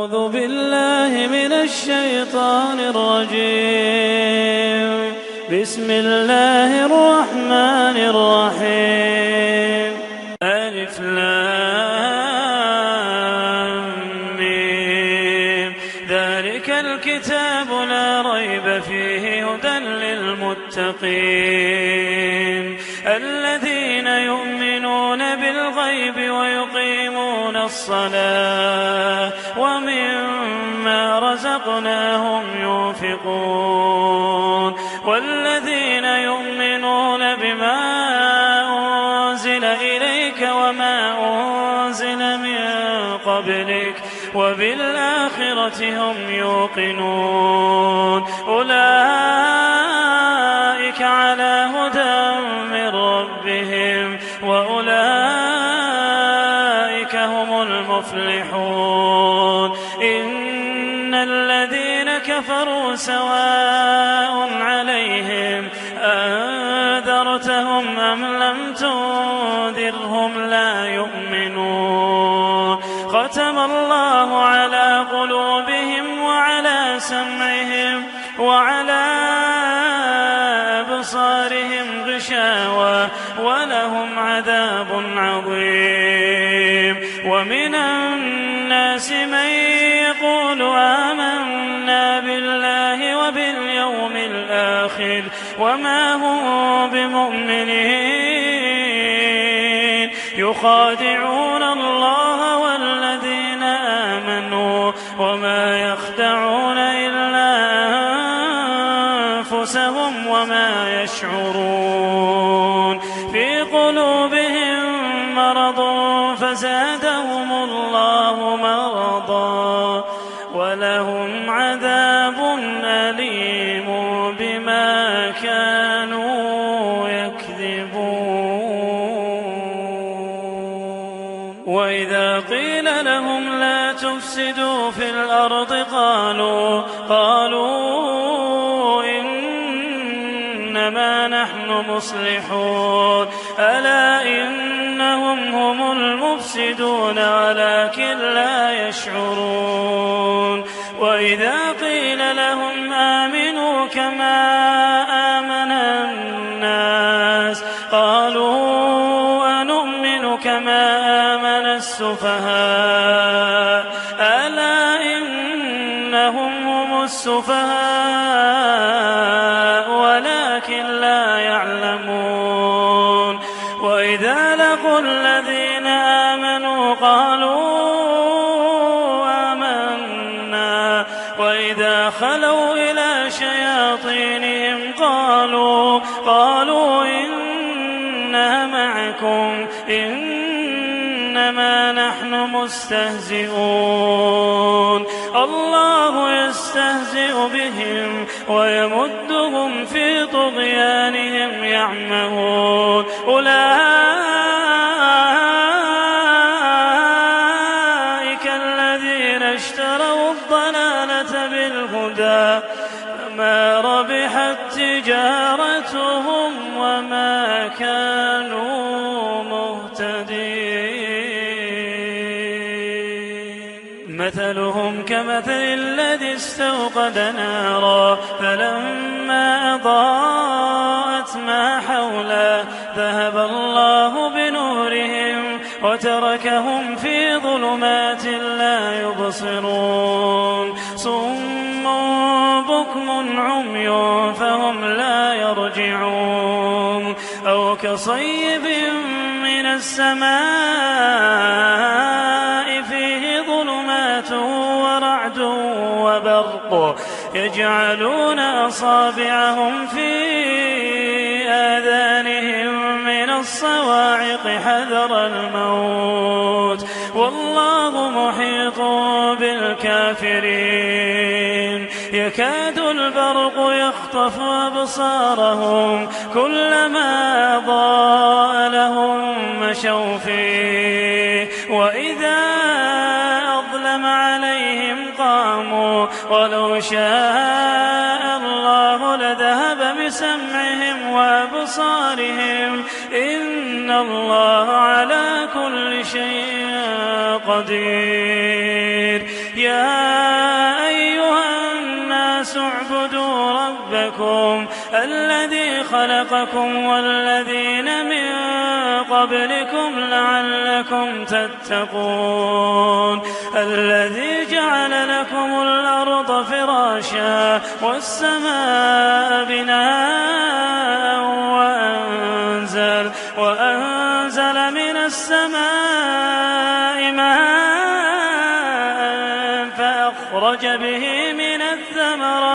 أعوذ بالله من الشيطان الرجيم. بسم الله الرحمن الرحيم. ألف لام ميم. ذلك الكتاب لا ريب فيه هدى للمتقين الذين يؤمنون بالغيب ويقيمون الصلاة ومما رزقناهم ينفقون والذين يؤمنون بما أنزل إليك وما أنزل من قبلك وبالآخرة هم يوقنون أولئك على هدى من ربهم وأولئك هم المفلحون. إن الذين كفروا سواء عليهم أنذرتهم أم لم تنذرهم لا يؤمنون. ختم الله على قلوبهم وعلى سمعهم وعلى أبصارهم غشاوة ولهم عذاب عظيم. ومن الناس من يقول آمنا بالله وباليوم الآخر وما هم بمؤمنين يخادعون الله والذين آمنوا وما يخدعون إلا أنفسهم وما يشعرون. في قلوبهم مرض فزادهم الله مرضا ولهم عذاب أليم بما كانوا يكذبون. وإذا قيل لهم لا تفسدوا في الأرض قالوا إنما نحن مصلحون ألا إنهم هم المفسدون ولكن لا يشعرون. وإذا قيل لهم آمنوا كما آمن الناس قالوا أنؤمن كما آمن السفهاء ألا إنهم هم السفهاء ولكن لا يعلمون. وإذا لقوا الذين آمنوا قالوا آمنا وإذا خلوا إلى شياطينهم قالوا إنا معكم إنما نحن مستهزئون. الله يستهزئ بهم ويمدهم في طغيانهم يعمهون. أولئك الذين اشتروا الضلالة بالهدى فما ربحت تجارتهم وما كانوا مهتدين. مثلهم كمثل الذي استوقد نارا فلما أضاءت ما حوله ذهب الله بنورهم وتركهم في ظلمات لا يبصرون. صم بكم عمي فهم لا يرجعون. أو كصيب من السماء فيه ظلمات ورعد وبرق يجعلون أصابعهم في آذانهم من الصواعق حذر الموت والله محيط بالكافرين. يكاد البرق يخطف أبصارهم كلما أضاء لهم مشوا فيه وإذا أظلم عليهم قاموا ولو شاء الله لذهب بسمعهم وأبصارهم إن الله على كل شيء قدير. يا ربكم الذي خلقكم والذين من قبلكم لعلكم تتقون الذي جعل لكم الأرض فراشا والسماء بناء وأنزل من السماء ماء فأخرج به من